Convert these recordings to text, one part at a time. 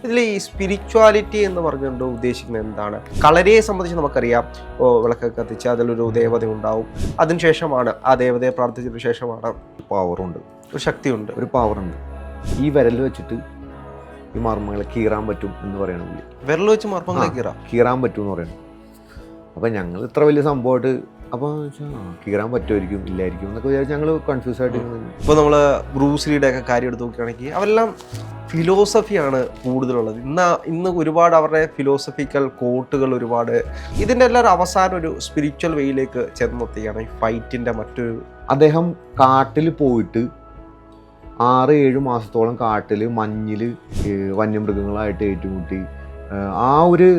ഇതിൽ ഈ സ്പിരിച്വാലിറ്റി എന്ന് പറഞ്ഞുകൊണ്ട് ഉദ്ദേശിക്കുന്നത് എന്താണ്? കളരിയെ സംബന്ധിച്ച് നമുക്കറിയാം, വിളക്കൊക്കെ കത്തിച്ച് അതിലൊരു ദേവത ഉണ്ടാവും. അതിനുശേഷമാണ് ആ ദേവതയെ പ്രാർത്ഥിച്ചതിന് ശേഷമാണ് പവറുണ്ട്, ഒരു ശക്തിയുണ്ട്, ഒരു പവറുണ്ട്. ഈ വിരൽ വെച്ചിട്ട് ഈ മർമ്മങ്ങളെ കീറാൻ പറ്റും എന്ന് പറയണം. വിരൽ വെച്ച് മർമ്മങ്ങളെ കീറാൻ പറ്റും എന്ന് പറയണം. അപ്പം ഞങ്ങൾ ഇത്ര വലിയ സംഭവമായിട്ട് അപ്പോൾ കീറാൻ പറ്റുമായിരിക്കും ഇല്ലായിരിക്കും എന്നൊക്കെ വിചാരിച്ച് ഞങ്ങൾ കൺഫ്യൂസ് ആയിട്ട്. ഇപ്പോൾ നമ്മൾ ബ്രൂസ്ലിയുടെ ഒക്കെ കാര്യം എടുത്ത് നോക്കുകയാണെങ്കിൽ അവരെല്ലാം ഫിലോസഫിയാണ് കൂടുതലുള്ളത്. ഇന്ന് ഒരുപാട് അവരുടെ ഫിലോസഫിക്കൽ കോട്ടുകൾ ഒരുപാട്. ഇതിൻ്റെ എല്ലാവരും അവസാനം ഒരു സ്പിരിച്വൽ വേയിലേക്ക് ചെന്നെത്തുകയാണ് ഈ ഫൈറ്റിൻ്റെ മറ്റൊരു. അദ്ദേഹം കാട്ടിൽ പോയിട്ട് 6-7 മാസത്തോളം കാട്ടിൽ മഞ്ഞിൽ വന്യമൃഗങ്ങളായിട്ട് ഏറ്റുമുട്ടി ആ ഒരു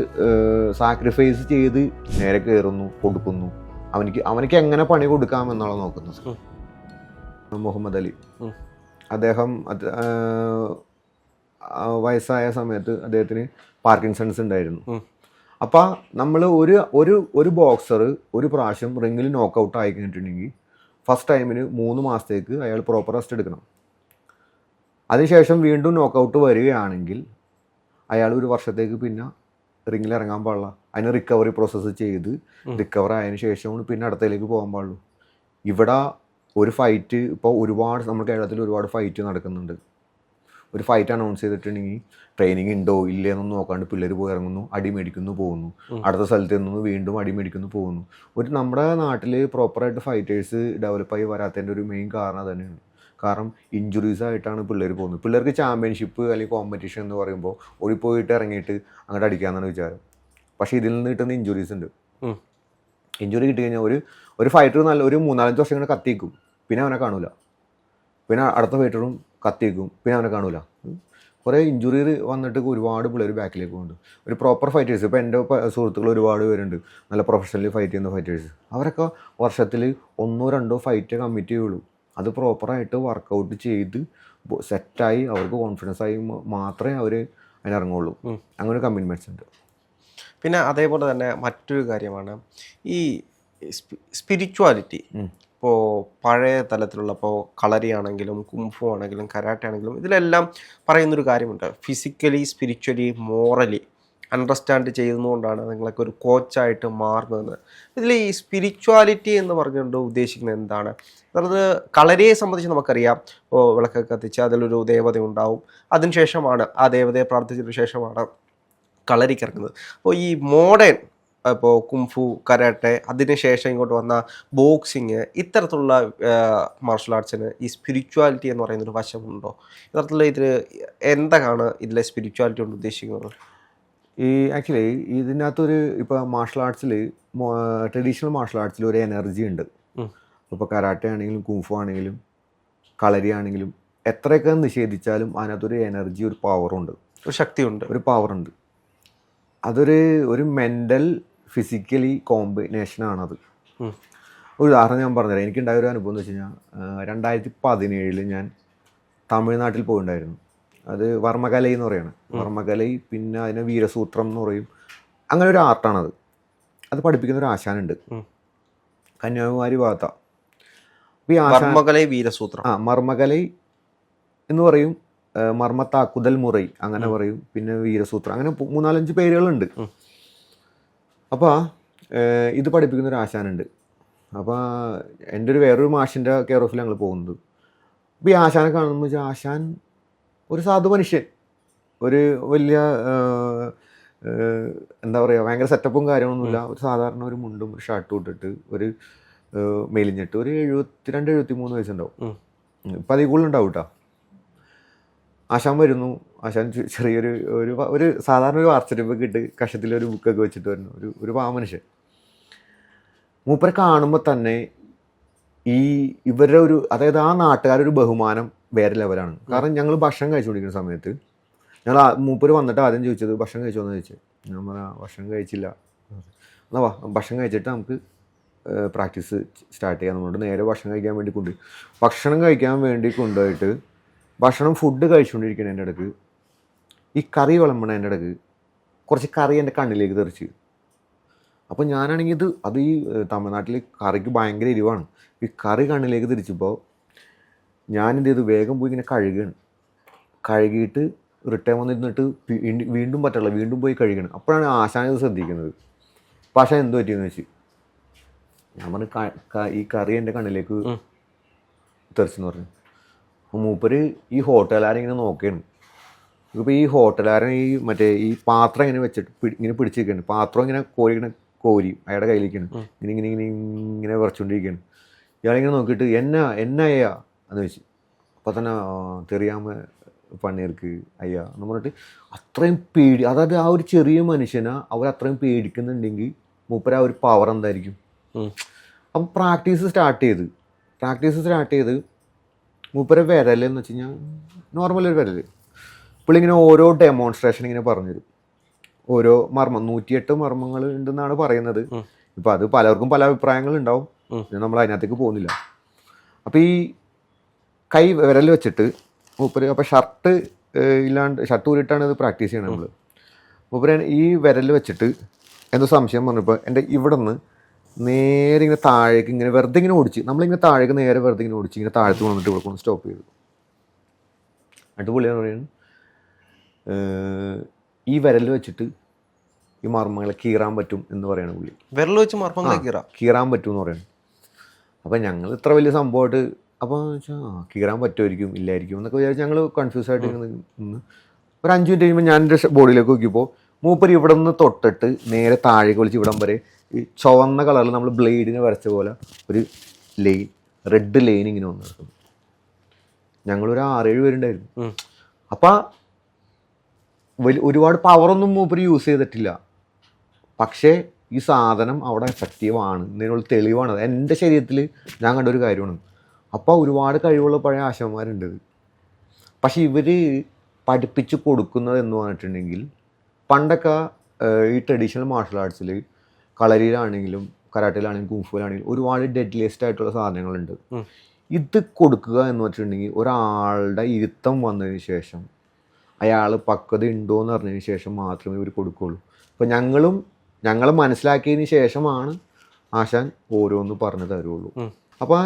സാക്രിഫൈസ് ചെയ്ത് നേരെ കയറുന്നു, കൊടുക്കുന്നു. അവനക്ക് എങ്ങനെ പണി കൊടുക്കാം എന്നുള്ള നോക്കുന്നത്. മുഹമ്മദ് അലി അദ്ദേഹം വയസ്സായ സമയത്ത് അദ്ദേഹത്തിന് പാർക്കിൻസൺസ് ഉണ്ടായിരുന്നു. അപ്പം നമ്മൾ ഒരു ബോക്സർ ഒരു പ്രാവശ്യം റിങ്ങിൽ നോക്കൗട്ട് ആയി കഴിഞ്ഞിട്ടുണ്ടെങ്കിൽ ഫസ്റ്റ് ടൈമിന് 3 മാസത്തേക്ക് അയാൾ പ്രോപ്പർ റെസ്റ്റ് എടുക്കണം. അതിനുശേഷം വീണ്ടും നോക്കൗട്ട് വരികയാണെങ്കിൽ അയാൾ 1 വർഷത്തേക്ക് പിന്നെ റിങ്ങിൽ ഇറങ്ങാൻ പാടില്ല. അതിന് റിക്കവറി പ്രോസസ്സ് ചെയ്ത് റിക്കവർ ആയതിനു ശേഷമാണ് പിന്നെ അടുത്തതിലേക്ക് പോകാൻ പാടുള്ളൂ. ഇവിടെ ഒരു ഫൈറ്റ് ഇപ്പോൾ ഒരുപാട് നമ്മുടെ കേരളത്തിൽ ഒരുപാട് ഫൈറ്റ് നടക്കുന്നുണ്ട്. ഒരു ഫൈറ്റ് അനൗൺസ് ചെയ്തിട്ടുണ്ടെങ്കിൽ ട്രെയിനിങ് ഉണ്ടോ ഇല്ലേ എന്നൊന്നും നോക്കാണ്ട് പിള്ളേർ പോയി ഇറങ്ങുന്നു, അടി മേടിക്കുന്നു, പോകുന്നു. അടുത്ത സ്ഥലത്ത് നിന്ന് വീണ്ടും അടി മേടിക്കുന്നു, പോകുന്നു. നമ്മുടെ നാട്ടിൽ പ്രോപ്പറായിട്ട് ഫൈറ്റേഴ്സ് ഡെവലപ്പായി വരാത്തതിൻ്റെ ഒരു മെയിൻ കാരണം തന്നെയാണ്. കാരണം ഇഞ്ചുറീസ് ആയിട്ടാണ് പിള്ളേർ പോകുന്നത്. പിള്ളേർക്ക് ചാമ്പ്യൻഷിപ്പ് അല്ലെങ്കിൽ കോമ്പറ്റീഷൻ എന്ന് പറയുമ്പോൾ ഓടിപ്പോയിട്ട് ഇറങ്ങിയിട്ട് അങ്ങോട്ട് അടിക്കാമെന്നാണ് വിചാരം. പക്ഷേ ഇതിൽ നിന്ന് കിട്ടുന്ന ഇഞ്ചുറീസ് ഉണ്ട്. ഇഞ്ചുറി കിട്ടി കഴിഞ്ഞാൽ ഒരു ഫൈറ്റർ ഒരു 3-4 വർഷം ഇങ്ങനെ കത്തിക്കും, പിന്നെ അവനെ കാണൂല. പിന്നെ അടുത്ത ഫൈറ്ററും കത്തിക്കും, പിന്നെ അവനെ കാണൂല. കുറേ ഇഞ്ചുറി വന്നിട്ട് ഒരുപാട് പിള്ളേർ ബാക്കിലേക്ക് പോകുന്നുണ്ട്. ഒരു പ്രോപ്പർ ഫൈറ്റേഴ്സ് ഇപ്പോൾ എൻ്റെ സുഹൃത്തുക്കൾ ഒരുപാട് പേരുണ്ട്, നല്ല പ്രൊഫഷണലി ഫൈറ്റ് ചെയ്യുന്ന ഫൈറ്റേഴ്സ്. അവരൊക്കെ വർഷത്തിൽ 1-2 ഫൈറ്റ് കമ്മിറ്റ് ചെയ്യുള്ളൂ. അത് പ്രോപ്പറായിട്ട് വർക്കൗട്ട് ചെയ്ത് സെറ്റായി അവർക്ക് കോൺഫിഡൻസ് ആയി മാത്രമേ അവർ അതിനിറങ്ങുള്ളൂ. അങ്ങനെ കമ്മിറ്റ്മെൻറ്റ്സ് ഉണ്ട്. പിന്നെ അതേപോലെ തന്നെ മറ്റൊരു കാര്യമാണ് ഈ സ്പിരിച്വാലിറ്റി. ഇപ്പോൾ പഴയ തലത്തിലുള്ള ഇപ്പോൾ കളരി ആണെങ്കിലും കുംഫു ആണെങ്കിലും കരാട്ടെ ആണെങ്കിലും ഇതിലെല്ലാം പറയുന്നൊരു കാര്യമുണ്ട്, ഫിസിക്കലി സ്പിരിച്വലി മോറലി അണ്ടർസ്റ്റാൻഡ് ചെയ്യുന്നതുകൊണ്ടാണ് നിങ്ങളൊക്കെ ഒരു കോച്ചായിട്ട് മാറുന്നതെന്ന്. ഇതിൽ ഈ സ്പിരിച്വാലിറ്റി എന്ന് പറഞ്ഞുകൊണ്ട് ഉദ്ദേശിക്കുന്നത് എന്താണ്? അതായത് കളരിയെ സംബന്ധിച്ച് നമുക്കറിയാം, വിളക്കൊക്കെ കത്തിച്ച് അതിലൊരു ദേവത ഉണ്ടാവും. അതിനുശേഷമാണ് ആ ദേവതയെ പ്രാർത്ഥിച്ചതിന് ശേഷമാണ് കളരിക്ക് ഇറങ്ങുന്നത്. അപ്പോൾ ഈ മോഡേൺ ഇപ്പോൾ കുംഫു കരാട്ടെ അതിനുശേഷം ഇങ്ങോട്ട് വന്ന ബോക്സിങ് ഇത്തരത്തിലുള്ള മാർഷൽ ആർട്സിന് ഈ സ്പിരിച്വാലിറ്റി എന്ന് പറയുന്നൊരു വശമുണ്ടോ? ഇത്തരത്തിലുള്ള എന്താണ് ഇതിലെ സ്പിരിച്വാലിറ്റി കൊണ്ട് ഉദ്ദേശിക്കുന്നത്? ഈ ആക്ച്വലി ഇതിനകത്തൊരു ഇപ്പോൾ മാർഷൽ ആർട്സിൽ ട്രഡീഷണൽ മാർഷൽ ആർട്സിൽ ഒരു എനർജി ഉണ്ട്. ഇപ്പോൾ കരാട്ടെ ആണെങ്കിലും കുംഫു ആണെങ്കിലും കളരി ആണെങ്കിലും എത്രയൊക്കെ നിഷേധിച്ചാലും അതിനകത്തൊരു എനർജി, ഒരു പവറുണ്ട്, ഒരു ശക്തിയുണ്ട്, ഒരു പവറുണ്ട്. ഒരു മെൻ്റൽ ഫിസിക്കലി കോമ്പിനേഷനാണത്. ഒരു ഉദാഹരണം ഞാൻ പറഞ്ഞുതരാം. എനിക്കുണ്ടായ ഒരു അനുഭവം എന്ന് വെച്ച് കഴിഞ്ഞാൽ 2017 ഞാൻ തമിഴ്നാട്ടിൽ പോയിട്ടുണ്ടായിരുന്നു. അത് വർമ്മകലൈ എന്ന് പറയുന്നത്. വർമ്മകലൈ, പിന്നെ അതിന് വീരസൂത്രം എന്ന് പറയും. അങ്ങനെ ഒരു ആർട്ടാണത്. അത് പഠിപ്പിക്കുന്ന ഒരു ആശാനുണ്ട്, കന്യാകുമാരി ഭാഗത്താണ്. അപ്പോൾ ഈ വർമ്മകലൈ വീരസൂത്രം, മർമ്മകലൈ എന്ന് പറയും, മർമ്മത്താക്കുതൽ മുറൈ അങ്ങനെ പറയും, പിന്നെ വീരസൂത്രം, അങ്ങനെ 3-4-5 പേരുകളുണ്ട്. അപ്പോൾ ഇത് പഠിപ്പിക്കുന്ന ഒരു ആശാനുണ്ട്. അപ്പോൾ എൻ്റെ വേറൊരു മാഷിൻ്റെ കെയർ ഓഫിൽ ഞങ്ങൾ പോകുന്നത്. അപ്പോൾ ഈ ആശാനെ കാണുമ്പോൾ വെച്ചാൽ ആശാൻ ഒരു സാധു മനുഷ്യൻ, ഒരു വലിയ എന്താ പറയുക, ഭയങ്കര സെറ്റപ്പും കാര്യങ്ങളൊന്നുമില്ല. ഒരു സാധാരണ ഒരു മുണ്ടും ഒരു ഷർട്ടും ഇട്ടിട്ട് ഒരു മെലിഞ്ഞിട്ട് ഒരു 72-73 വയസ്സുണ്ടാവും. ഇപ്പം അതിൽ കൂടുതലുണ്ടാവും കേട്ടോ. ആശാൻ വരുന്നു. ആശാൻ ചെറിയൊരു ഒരു സാധാരണ ഒരു വാർച്ചരിപ്പൊക്കെ ഇട്ട് കഷത്തിലൊരു ബുക്കൊക്കെ വെച്ചിട്ട് വരുന്നു. ഒരു പാവമനുഷ്യൻ. മൂപ്പരെ കാണുമ്പോൾ തന്നെ ഇവരുടെ അതായത് ആ നാട്ടുകാരൊരു ബഹുമാനം വേറെ ലെവലാണ്. കാരണം ഞങ്ങൾ ഭക്ഷണം കഴിച്ചുകൊണ്ടിരിക്കുന്ന സമയത്ത് മൂപ്പര് വന്നിട്ട് ആദ്യം ചോദിച്ചത് ഭക്ഷണം കഴിച്ചോന്ന് ചോദിച്ചത്. ഞാൻ പറഞ്ഞാൽ ഭക്ഷണം കഴിച്ചില്ല. എന്നാൽ ഭക്ഷണം കഴിച്ചിട്ട് നമുക്ക് പ്രാക്ടീസ് സ്റ്റാർട്ട് ചെയ്യാൻ. നമ്മളുടെ നേരെ ഭക്ഷണം കഴിക്കാൻ വേണ്ടി കൊണ്ടുപോയിട്ട് ഫുഡ് കഴിച്ചുകൊണ്ടിരിക്കുന്നതിൻ്റെ ഇടയ്ക്ക് ഈ കറി വിളമ്പണതിൻ്റെ ഇടയ്ക്ക് കുറച്ച് കറി എൻ്റെ കണ്ണിലേക്ക് തെറിച്ച്. അപ്പോൾ ഞാനാണെങ്കിൽ ഈ തമിഴ്നാട്ടിൽ കറിക്ക് ഭയങ്കര എരിവാണ്. ഈ കറി കണ്ണിലേക്ക് തിരിച്ചപ്പോൾ ഞാൻ എന്ത് ചെയ്തു, വേഗം പോയി ഇങ്ങനെ കഴുകിയിട്ട് റിട്ടേൺ വന്നിരുന്നിട്ട് വീണ്ടും പറ്റില്ല, വീണ്ടും പോയി കഴിക്കണം. അപ്പോഴാണ് ആശാൻ ഇത് ശ്രദ്ധിക്കുന്നത്. അപ്പം ആശാൻ എന്ത് പറ്റിയെന്ന് വെച്ച്, ഞാൻ പറഞ്ഞു ഈ കറി എൻ്റെ കണ്ണിലേക്ക് തെറിച്ചെന്ന് പറഞ്ഞു. അപ്പോൾ മൂപ്പര് ഈ ഹോട്ടലുകാരൻ ഇങ്ങനെ നോക്കുകയാണ്. ഇപ്പോൾ ഈ ഹോട്ടലുകാരൻ ഈ മറ്റേ ഈ പാത്രം ഇങ്ങനെ വെച്ചിട്ട് ഇങ്ങനെ പിടിച്ചിരിക്കുകയാണ്. പാത്രം ഇങ്ങനെ കോരി അയാളുടെ കയ്യിലേക്കാണ് ഇങ്ങനെ ഇങ്ങനെ ഇങ്ങനെ ഇങ്ങനെ വിറച്ചുകൊണ്ടിരിക്കുകയാണ്. ഇയാളിങ്ങനെ നോക്കിയിട്ട് എന്നയ്യാ എന്ന് വെച്ച്. അപ്പോൾ തന്നെ തെറിയാമ പണിയർക്ക് അയ്യാ എന്ന് പറഞ്ഞിട്ട് അത്രയും അതായത് ആ ഒരു ചെറിയ മനുഷ്യനെ അവരത്രയും പേടിക്കുന്നുണ്ടെങ്കിൽ മൂപ്പര ആ ഒരു പവർ എന്തായിരിക്കും. അപ്പം പ്രാക്ടീസ് സ്റ്റാർട്ട് ചെയ്ത് മൂപ്പര വിരൽ എന്ന് വെച്ച് കഴിഞ്ഞാൽ നോർമൽ ഒരു വിരൽ പുള്ളിങ്ങനെ ഓരോ ഡെമോൺസ്ട്രേഷൻ ഇങ്ങനെ പറഞ്ഞുതരും. ഓരോ 108 മർമ്മങ്ങൾ ഉണ്ടെന്നാണ് പറയുന്നത്. ഇപ്പം അത് പലർക്കും പല അഭിപ്രായങ്ങളുണ്ടാവും, നമ്മൾ അതിനകത്തേക്ക് പോകുന്നില്ല. അപ്പം ഈ കൈ വിരൽ വെച്ചിട്ട് മൂപ്പര് അപ്പം ഷർട്ട് ഊരിട്ടാണ് ഇത് പ്രാക്ടീസ് ചെയ്യണത് നമ്മൾ. മൂപ്പര് ഈ വിരൽ വെച്ചിട്ട് എന്തോ സംശയം പറഞ്ഞപ്പോൾ എൻ്റെ ഇവിടെ നിന്ന് നേരെ ഇങ്ങനെ താഴേക്ക് ഇങ്ങനെ വെറുതെ ഇങ്ങനെ ഓടിച്ച്, നമ്മളിങ്ങനെ താഴേക്ക് നേരെ വെറുതെ ഇങ്ങനെ ഓടിച്ച് ഇങ്ങനെ താഴത്ത് വന്നിട്ട് ഇവിടെ കൊണ്ട് സ്റ്റോപ്പ് ചെയ്തു. എന്നിട്ട് പുള്ളിയാണ് പറയുന്നത് ഈ വിരൽ വെച്ചിട്ട് ഈ മർമ്മങ്ങളെ കീറാൻ പറ്റും എന്ന് പറയണ പുള്ളി. വിരൽ വെച്ച് മർമ്മങ്ങളെ കീറാൻ പറ്റും എന്ന് പറയണം. അപ്പം ഞങ്ങൾ ഇത്ര വലിയ സംഭവമായിട്ട് അപ്പോൾ കീറാൻ പറ്റുമായിരിക്കും ഇല്ലായിരിക്കും എന്നൊക്കെ വിചാരിച്ച് ഞങ്ങൾ കൺഫ്യൂസ് ആയിട്ട് ഇങ്ങനെ നിന്ന് ഒരു 5 മിനിറ്റ് കഴിയുമ്പോൾ ഞാൻ എൻ്റെ ബോഡിയിലേക്ക് നോക്കിയപ്പോൾ മൂപ്പര് ഇവിടെ നിന്ന് തൊട്ടിട്ട് നേരെ താഴേക്ക് വിളിച്ച് ഇവിടം വരെ ഈ ചുവന്ന കളറിൽ നമ്മൾ ബ്ലേഡിനെ വരച്ച പോലെ ഒരു ലൈൻ, റെഡ് ലൈൻ ഇങ്ങനെ വന്ന് നടക്കുന്നു. ഞങ്ങളൊരു 6-7 പേരുണ്ടായിരുന്നു. അപ്പം ഒരുപാട് പവറൊന്നും മൂപ്പര് യൂസ് ചെയ്തിട്ടില്ല, പക്ഷേ ഈ സാധനം അവിടെ എഫക്റ്റീവാണ് എന്നതിനുള്ള തെളിവാണ്. എൻ്റെ ശരീരത്തിൽ ഞാൻ കണ്ടൊരു കാര്യമാണ്. അപ്പോൾ ഒരുപാട് കഴിവുള്ള പഴയ ആശാന്മാരുണ്ട്. പക്ഷെ ഇവർ പഠിപ്പിച്ച് കൊടുക്കുന്നത് എന്ന് പറഞ്ഞിട്ടുണ്ടെങ്കിൽ പണ്ടൊക്കെ ഈ ട്രഡീഷണൽ മാർഷൽ ആർട്സിൽ കളരിയിലാണെങ്കിലും കരാട്ടയിലാണെങ്കിലും കുംഫുവിലാണെങ്കിലും ഒരുപാട് ഡെഡ്ലിയസ്റ്റ് ആയിട്ടുള്ള സാധനങ്ങളുണ്ട്. ഇത് കൊടുക്കുക എന്ന് വെച്ചിട്ടുണ്ടെങ്കിൽ ഒരാളുടെ ഇരുത്തം വന്നതിന് ശേഷം അയാൾ പക്വത ഉണ്ടോ എന്ന് അറിഞ്ഞതിന് ശേഷം മാത്രമേ ഇവർ കൊടുക്കുകയുള്ളൂ. അപ്പോൾ ഞങ്ങൾ മനസ്സിലാക്കിയതിന് ശേഷമാണ് ആശാൻ ഓരോന്ന് പറഞ്ഞു തരുള്ളൂ. അപ്പോൾ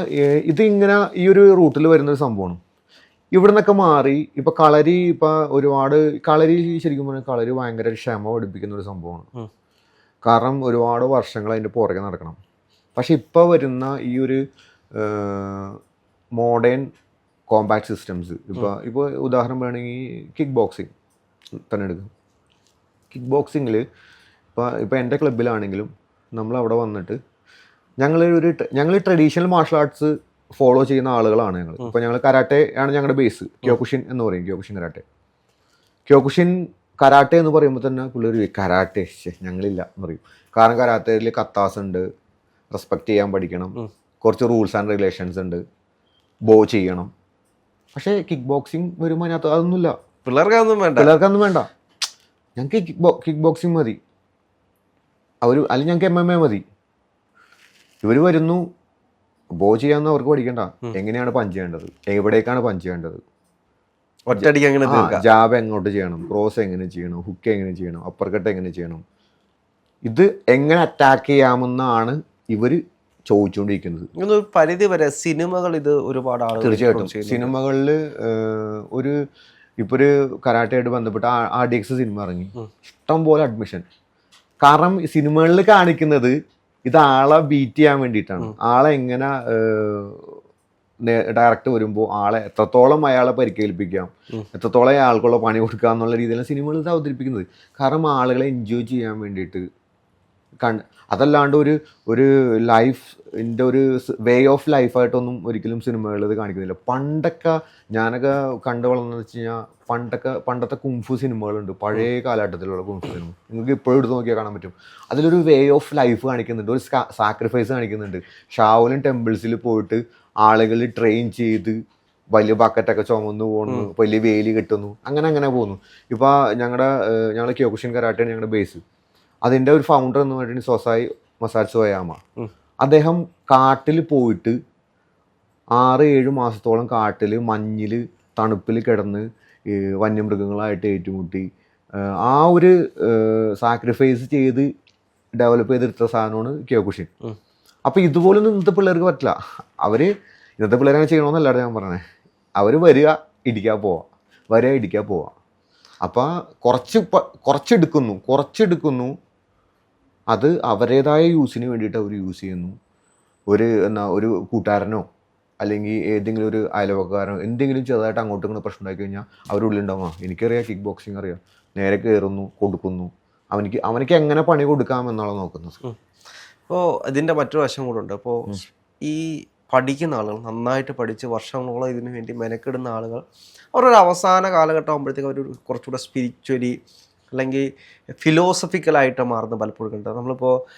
ഇതിങ്ങനെ ഈ ഒരു റൂട്ടിൽ വരുന്നൊരു സംഭവമാണ്. ഇവിടെ നിന്നൊക്കെ മാറി ഇപ്പോൾ കളരി, ഇപ്പോൾ ഒരുപാട് കളരി ശരിക്കും പറഞ്ഞാൽ കളരി ഭയങ്കര ക്ഷമ പഠിപ്പിക്കുന്ന ഒരു സംഭവമാണ്. കാരണം ഒരുപാട് വർഷങ്ങൾ അതിൻ്റെ പുറകെ നടക്കണം. പക്ഷെ ഇപ്പോൾ വരുന്ന ഈ ഒരു മോഡേൺ കോമ്പാക്ട് സിസ്റ്റംസ്, ഇപ്പോൾ ഉദാഹരണം വേണമെങ്കിൽ കിക്ക് ബോക്സിങ് തന്നെ എടുക്കും. കിക്ക് ബോക്സിങ്ങിൽ ഇപ്പോൾ എൻ്റെ ക്ലബിലാണെങ്കിലും നമ്മളവിടെ വന്നിട്ട് ഞങ്ങൾ ട്രഡീഷണൽ മാർഷൽ ആർട്സ് ഫോളോ ചെയ്യുന്ന ആളുകളാണ് ഞങ്ങൾ. ഇപ്പോൾ ഞങ്ങൾ കരാട്ടെ ആണ് ഞങ്ങളുടെ ബേസ്. ക്യോകുഷിൻ എന്ന് പറയും, ക്യോകുഷിൻ കരാട്ടെ എന്ന് പറയുമ്പോൾ തന്നെ പുള്ളി കരാട്ടെ ഞങ്ങളില്ല എന്ന് പറയും. കാരണം കരാട്ടയിൽ കത്താസ് ഉണ്ട്, റെസ്പെക്റ്റ് ചെയ്യാൻ പഠിക്കണം, കുറച്ച് റൂൾസ് ആൻഡ് റെഗുലേഷൻസ് ഉണ്ട്, ബോ ചെയ്യണം. പക്ഷേ കിക്ക് ബോക്സിങ് വരുമ്പോൾ അതിനകത്ത് അതൊന്നുമില്ല. പിള്ളേർക്കൊന്നും വേണ്ട. ഞങ്ങൾക്ക് കിക്ക് ബോക്സിങ് മതി, അല്ലെങ്കിൽ ഞങ്ങൾക്ക് MMA മതി. ഇവർ വരുന്നു, ബോ ചെയ്യാമെന്ന് അവർക്ക് പഠിക്കണ്ട. എങ്ങനെയാണ് പഞ്ച് ചെയ്യേണ്ടത്, എവിടേക്കാണ് പഞ്ച് ചെയ്യേണ്ടത്, ജാബ് എങ്ങോട്ട് ചെയ്യണം, ക്രോസ് എങ്ങനെ ചെയ്യണം, ഹുക്ക് എങ്ങനെ ചെയ്യണം, അപ്പർ കട്ട് എങ്ങനെ ചെയ്യണം, ഇത് എങ്ങനെ അറ്റാക്ക് ചെയ്യാമെന്നാണ് ഇവർ ചോദിച്ചുകൊണ്ടിരിക്കുന്നത്. പരിധി വരെ സിനിമകൾ ഇത് ഒരുപാട് ആളുകൾ തീർച്ചയായിട്ടും സിനിമകളിൽ ഇപ്പോൾ ഒരു കരാട്ടയായിട്ട് ബന്ധപ്പെട്ട RDX സിനിമ ഇറങ്ങി, ഇഷ്ടം പോലെ അഡ്മിഷൻ. കാരണം സിനിമകളിൽ കാണിക്കുന്നത് ഇത് ആളെ ബീറ്റ് ചെയ്യാൻ വേണ്ടിയിട്ടാണ്. ആളെ എങ്ങനെ ഡയറക്റ്റ് വരുമ്പോൾ ആളെ എത്രത്തോളം അയാളെ പരിക്കേൽപ്പിക്കാം, എത്രത്തോളം അയാൾക്കുള്ള പണി കൊടുക്കുക എന്നുള്ള രീതിയിലാണ് സിനിമകൾ ഇത് അവതരിപ്പിക്കുന്നത്. കാരണം ആളുകളെ എൻജോയ് ചെയ്യാൻ വേണ്ടിയിട്ട് അതല്ലാണ്ട് ഒരു ലൈഫിൻ്റെ ഒരു വേ ഓഫ് ലൈഫായിട്ടൊന്നും ഒരിക്കലും സിനിമകൾ ഇത് കാണിക്കുന്നില്ല. പണ്ടൊക്കെ ഞാനൊക്കെ കണ്ടു വളർന്നതെന്ന് വെച്ച് കഴിഞ്ഞാൽ പണ്ടത്തെ കുംഫു സിനിമകളുണ്ട്, പഴയ കാലഘട്ടത്തിലുള്ള കുംഫു സിനിമ. നിങ്ങൾക്ക് ഇപ്പോഴും എടുത്ത് നോക്കിയാൽ കാണാൻ പറ്റും. അതിലൊരു വേ ഓഫ് ലൈഫ് കാണിക്കുന്നുണ്ട്, ഒരു സാക്രിഫൈസ് കാണിക്കുന്നുണ്ട്. ഷാവോലിൻ ടെമ്പിൾസിൽ പോയിട്ട് ആളുകൾ ട്രെയിൻ ചെയ്ത് വലിയ ബക്കറ്റൊക്കെ ചുമന്ന് പോകുന്നു, വലിയ വേലി കെട്ടുന്നു, അങ്ങനെ പോകുന്നു. ഇപ്പോൾ ഞങ്ങളുടെ ക്യോകുഷിൻ കരാട്ടയാണ് ഞങ്ങളുടെ ബേസ്. അതിൻ്റെ ഒരു ഫൗണ്ടർ എന്ന് പറഞ്ഞിട്ടുണ്ടെങ്കിൽ സൊസായി മസാറ്റ്സുയാമ. അദ്ദേഹം കാട്ടിൽ പോയിട്ട് 6-7 മാസത്തോളം കാട്ടിൽ മഞ്ഞിൽ തണുപ്പിൽ കിടന്ന് വന്യമൃഗങ്ങളായിട്ട് ഏറ്റുമുട്ടി ആ ഒരു സാക്രിഫൈസ് ചെയ്ത് ഡെവലപ്പ് ചെയ്തെടുത്ത സാധനമാണ് ക്യോകുഷിൻ. അപ്പോൾ ഇതുപോലൊന്നും ഇന്നത്തെ പിള്ളേർക്ക് പറ്റില്ല. ഇന്നത്തെ പിള്ളേരെ ചെയ്യണമെന്നല്ലാതെ ഞാൻ പറഞ്ഞത്. അവർ വരിക ഇടിക്കാൻ പോവാം, അപ്പോൾ കുറച്ചെടുക്കുന്നു, അത് അവരുടേതായ യൂസിന് വേണ്ടിയിട്ട് അവർ യൂസ് ചെയ്യുന്നു. ഒരു കൂട്ടുകാരനോ അല്ലെങ്കിൽ ഏതെങ്കിലും ഒരു അയൽവക്കാരനോ എന്തെങ്കിലും ചെറുതായിട്ട് അങ്ങോട്ടും ഇങ്ങോട്ട് പ്രശ്നം ഉണ്ടാക്കി കഴിഞ്ഞാൽ അവരുള്ളിലുണ്ടാവും, എനിക്കറിയാം കിക്ക് ബോക്സിങ് അറിയാം, നേരെ കയറുന്നു, കൊടുക്കുന്നു, അവനക്ക് എങ്ങനെ പണി കൊടുക്കാമെന്നുള്ള നോക്കുന്നത്. അപ്പോൾ ഇതിൻ്റെ മറ്റൊരു വശം കൂടെ ഉണ്ട്. അപ്പോൾ ഈ പഠിക്കുന്ന ആളുകൾ, നന്നായിട്ട് പഠിച്ച് വർഷങ്ങളോളം ഇതിനു വേണ്ടി മെനക്കെടുന്ന ആളുകൾ, അവരൊരു അവസാന കാലഘട്ടം ആകുമ്പോഴത്തേക്കും അവർ കുറച്ചുകൂടെ സ്പിരിച്വലി അല്ലെങ്കിൽ ഫിലോസഫിക്കലായിട്ട് മാറുന്ന പലപ്പോഴും കണ്ടത്.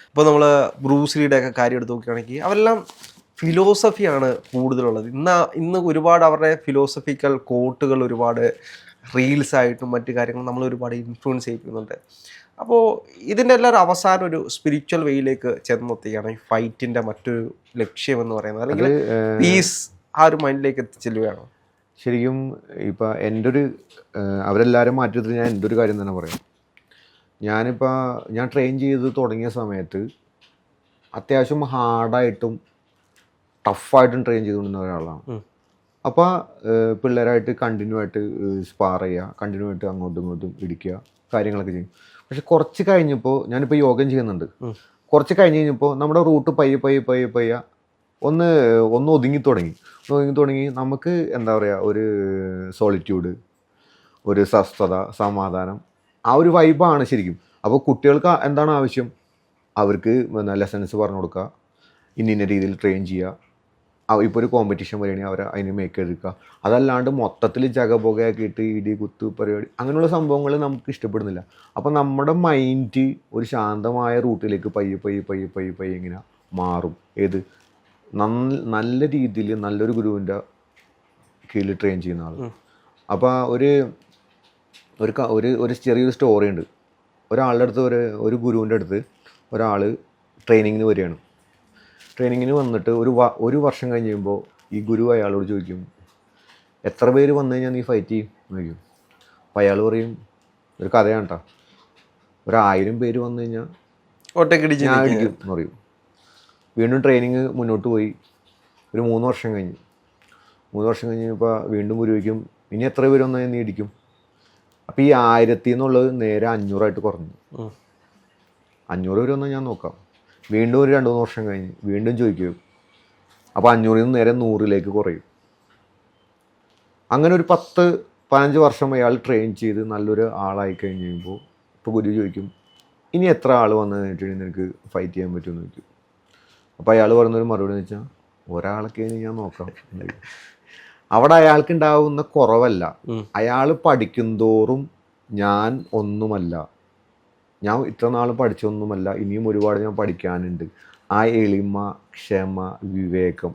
ഇപ്പോൾ നമ്മൾ ബ്രൂസ്ലിയുടെ ഒക്കെ കാര്യം എടുത്ത് നോക്കുകയാണെങ്കിൽ അവരെല്ലാം ഫിലോസഫിയാണ് കൂടുതലുള്ളത്. ഇന്ന് ഒരുപാട് അവരുടെ ഫിലോസഫിക്കൽ കോട്ടുകൾ ഒരുപാട് റീൽസായിട്ടും മറ്റു കാര്യങ്ങളും നമ്മൾ ഒരുപാട് ഇൻഫ്ലുവൻസ് ചെയ്യിക്കുന്നുണ്ട്. അപ്പോൾ ഇതിൻ്റെ എല്ലാം അവസാനം ഒരു സ്പിരിച്വൽ വേയിലേക്ക് ചെന്നെത്തുകയാണ് ഈ ഫൈറ്റിൻ്റെ മറ്റൊരു ലക്ഷ്യം എന്ന് പറയുന്നത്, അല്ലെങ്കിൽ പീസ് ആ ഒരു മൈൻഡിലേക്ക് എത്തിച്ചെല്ലുകയാണോ? ശരിക്കും ഇപ്പം അവരെല്ലാവരും മാറ്റി ഞാൻ എൻ്റെ ഒരു കാര്യം തന്നെ പറയാം. ഞാൻ ട്രെയിൻ ചെയ്ത് തുടങ്ങിയ സമയത്ത് അത്യാവശ്യം ഹാർഡായിട്ടും ടഫായിട്ടും ട്രെയിൻ ചെയ്തുകൊണ്ടിരുന്ന ഒരാളാണ്. അപ്പോൾ പിള്ളേരായിട്ട് കണ്ടിന്യൂ ആയിട്ട് സ്പാർ ചെയ്യുക, കണ്ടിന്യൂ ആയിട്ട് അങ്ങോട്ടും ഇങ്ങോട്ടും ഇടിക്കുക, കാര്യങ്ങളൊക്കെ ചെയ്യും. പക്ഷെ കുറച്ച് കഴിഞ്ഞപ്പോൾ ഞാനിപ്പോൾ യോഗം ചെയ്യുന്നുണ്ട്. കുറച്ച് കഴിഞ്ഞപ്പോൾ നമ്മുടെ റൂട്ട് പയ്യെ ഒന്ന് ഒതുങ്ങി തുടങ്ങി. നമുക്ക് എന്താ പറയുക, ഒരു സോളിറ്റ്യൂഡ്, ഒരു സ്വസ്ഥത, സമാധാനം, ആ ഒരു വൈബാണ് ശരിക്കും. അപ്പോൾ കുട്ടികൾക്ക് എന്താണ് ആവശ്യം? അവർക്ക് ലെസൺസ് പറഞ്ഞു കൊടുക്കുക, ഇന്ന രീതിയിൽ ട്രെയിൻ ചെയ്യുക. ഇപ്പോൾ ഒരു കോമ്പറ്റീഷൻ വരികയാണെങ്കിൽ അവരെ അതിന് മേക്ക് എടുക്കുക. അതല്ലാണ്ട് മൊത്തത്തിൽ ജഗബോഗയാക്കിയിട്ട് ഇടി കുത്ത് പരിപാടി അങ്ങനെയുള്ള സംഭവങ്ങൾ നമുക്ക് ഇഷ്ടപ്പെടുന്നില്ല. അപ്പോൾ നമ്മുടെ മൈൻഡ് ഒരു ശാന്തമായ റൂട്ടിലേക്ക് പയ്യെ ഇങ്ങനെ മാറും. നല്ല രീതിയിൽ നല്ലൊരു ഗുരുവിൻ്റെ കീഴിൽ ട്രെയിൻ ചെയ്യുന്ന ആൾ. അപ്പോൾ ഒരു ചെറിയൊരു സ്റ്റോറി ഉണ്ട്. ഒരാളുടെ അടുത്ത് ഒരു ഗുരുവിൻ്റെ അടുത്ത് ഒരാൾ ട്രെയിനിങ്ങിന് വരികയാണ്. ട്രെയിനിങ്ങിന് വന്നിട്ട് ഒരു വർഷം കഴിഞ്ഞ് കഴിയുമ്പോൾ ഈ ഗുരു അയാളോട് ചോദിക്കും, എത്ര പേര് വന്നു കഴിഞ്ഞാൽ നീ ഫൈറ്റ് ചെയ്യും എന്ന് ചോദിക്കും. അപ്പോൾ അയാൾ പറയും, ഒരു കഥയാണ് കേട്ടോ, 1000 പേര് വന്നു കഴിഞ്ഞാൽ ഞാൻ അടിക്കും എന്ന് പറയും. വീണ്ടും ട്രെയിനിങ് മുന്നോട്ട് പോയി. ഒരു 3 വർഷം കഴിഞ്ഞപ്പോൾ വീണ്ടും ഗുരു ചോദിക്കും, ഇനി എത്ര പേര് വന്നു കഴിഞ്ഞാൽ നീ അടിക്കും? അപ്പോൾ ഈ 1000 എന്നുള്ളത് നേരെ 500 കുറഞ്ഞു. 500 പേര് വന്നാൽ ഞാൻ നോക്കാം. വീണ്ടും ഒരു 2-3 വർഷം കഴിഞ്ഞ് വീണ്ടും ചോദിക്കും. അപ്പോൾ 500 നേരെ 100 കുറയും. അങ്ങനെ ഒരു 10-15 വർഷം അയാൾ ട്രെയിൻ ചെയ്ത് നല്ലൊരു ആളായി കഴിഞ്ഞ് കഴിയുമ്പോൾ ഇപ്പോൾ ഗുരു ചോദിക്കും, ഇനി എത്ര ആൾ വന്നു കഴിഞ്ഞിട്ടുണ്ടെങ്കിൽ നിനക്ക് ഫൈറ്റ് ചെയ്യാൻ പറ്റുമെന്ന് ചോദിക്കും. അപ്പോൾ അയാൾ പറയുന്നൊരു മറുപടി എന്ന് വെച്ചാൽ, ഒരാളൊക്കെ ഞാൻ നോക്കാം. അവിടെ അയാൾക്ക് ഉണ്ടാവുന്ന കുറവല്ല, അയാൾ പഠിക്കുന്തോറും ഞാൻ ഒന്നുമല്ല, ഞാൻ ഇത്ര നാൾ പഠിച്ചൊന്നുമല്ല, ഇനിയും ഒരുപാട് ഞാൻ പഠിക്കാനുണ്ട്. ആ എളിമ, ക്ഷമ, വിവേകം,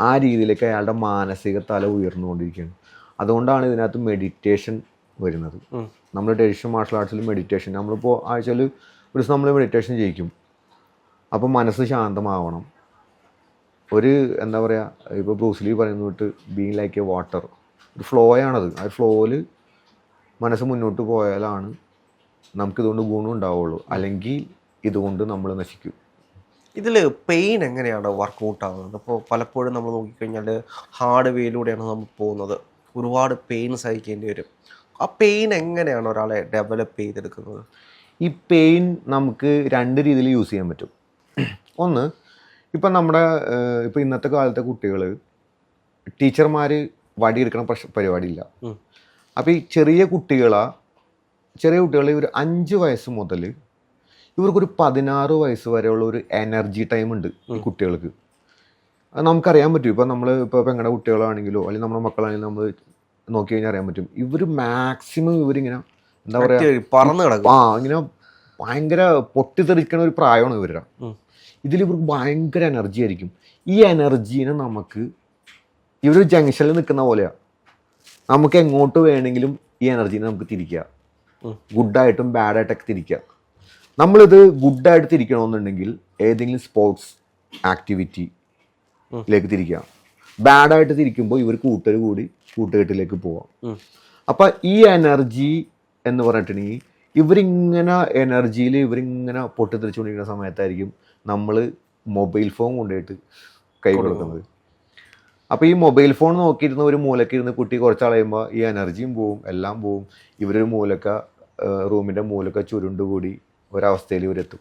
ആ രീതിയിലേക്ക് അയാളുടെ മാനസിക തല ഉയർന്നുകൊണ്ടിരിക്കുകയാണ്. അതുകൊണ്ടാണ് ഇതിനകത്ത് മെഡിറ്റേഷൻ വരുന്നത്. നമ്മൾ ട്രഡീഷണൽ മാർഷൽ ആർട്സിൽ മെഡിറ്റേഷൻ, നമ്മളിപ്പോൾ ആഴ്ചയിൽ ഒരു ദിവസം നമ്മൾ മെഡിറ്റേഷൻ ചെയ്യിക്കും. അപ്പോൾ മനസ്സ് ശാന്തമാവണം. എന്താ പറയുക, ഇപ്പോൾ ബ്രൂസ്ലി പറയുന്ന തൊട്ട് ബീങ് ലൈക്ക് എ വാട്ടർ, ഒരു ഫ്ലോയാണത്. ആ ഫ്ലോയിൽ മനസ്സ് മുന്നോട്ട് പോയാലാണ് നമുക്കിതുകൊണ്ട് ഗുണം ഉണ്ടാവുള്ളൂ, അല്ലെങ്കിൽ ഇതുകൊണ്ട് നമ്മൾ നശിക്കും. ഇതിൽ പെയിൻ എങ്ങനെയാണ് വർക്കൗട്ട് ആകുന്നത്? അപ്പോൾ പലപ്പോഴും നമ്മൾ നോക്കിക്കഴിഞ്ഞാൽ ഹാർഡ് വേയിലൂടെയാണ് നമ്മൾ പോകുന്നത്, ഒരുപാട് പെയിൻ സഹിക്കേണ്ടി വരും. ആ പെയിൻ എങ്ങനെയാണ് ഒരാളെ ഡെവലപ്പ് ചെയ്തെടുക്കുന്നത്? ഈ പെയിൻ നമുക്ക് 2 രീതിയിൽ യൂസ് ചെയ്യാൻ പറ്റും. ഒന്ന്, ഇപ്പം ഇപ്പോൾ ഇന്നത്തെ കാലത്തെ കുട്ടികൾ, ടീച്ചർമാർ വടിയെടുക്കണ പരിപാടിയില്ല. അപ്പോൾ ഈ ചെറിയ കുട്ടികൾ ഒരു 5 വയസ്സ് മുതൽ ഇവർക്കൊരു 16 വയസ്സ് വരെയുള്ള ഒരു എനർജി ടൈം ഉണ്ട് ഈ കുട്ടികൾക്ക്. അത് നമുക്കറിയാൻ പറ്റും. ഇപ്പോൾ പെങ്ങളുടെ കുട്ടികളാണെങ്കിലോ അല്ലെങ്കിൽ നമ്മുടെ മക്കളാണെങ്കിലും നമ്മൾ നോക്കി കഴിഞ്ഞാൽ അറിയാൻ പറ്റും. ഇവർ മാക്സിമം ഇവരിങ്ങനെ എന്താ പറയുക, പറന്ന് കിടക്കും. ഇങ്ങനെ ഭയങ്കര പൊട്ടിത്തെറിക്കണ ഒരു പ്രായമാണ് ഇവരുടെ. ഇവർക്ക് ഭയങ്കര എനർജി ആയിരിക്കും. ഈ എനർജീനെ ഇവരൊരു ജംഗ്ഷനിൽ നിൽക്കുന്ന പോലെയാണ്. നമുക്ക് എങ്ങോട്ട് വേണമെങ്കിലും ഈ എനർജീനെ നമുക്ക് തിരിക്കുക, ഗുഡായിട്ടും ബാഡായിട്ടൊക്കെ തിരിക്കുക. നമ്മളിത് ഗുഡായിട്ട് തിരിക്കണമെന്നുണ്ടെങ്കിൽ ഏതെങ്കിലും സ്പോർട്സ് ആക്ടിവിറ്റിയിലേക്ക് തിരിക്കുക. ബാഡായിട്ട് തിരിക്കുമ്പോൾ ഇവർ കൂട്ടുകെട്ടിലേക്ക് പോവാം. അപ്പം ഈ എനർജി എന്ന് പറഞ്ഞിട്ടുണ്ടെങ്കിൽ ഇവരിങ്ങനെ പൊട്ടിത്തെറിച്ചുകൊണ്ടിരിക്കുന്ന സമയത്തായിരിക്കും നമ്മൾ മൊബൈൽ ഫോൺ കൊണ്ടുപോയിട്ട് കൈ കൊടുക്കുന്നത്. അപ്പോൾ ഈ മൊബൈൽ ഫോൺ നോക്കിയിരുന്ന ഒരു മൂലക്ക് ഇരുന്ന് കുട്ടി കുറച്ച് കളയുമ്പോൾ ഈ എനർജിയും പോവും, എല്ലാം പോവും. ഇവരൊരു മൂലക്ക റൂമിൻ്റെ മൂലക്ക ചുരുണ്ടുകൂടി ഒരവസ്ഥയിൽ ഇവരെത്തും.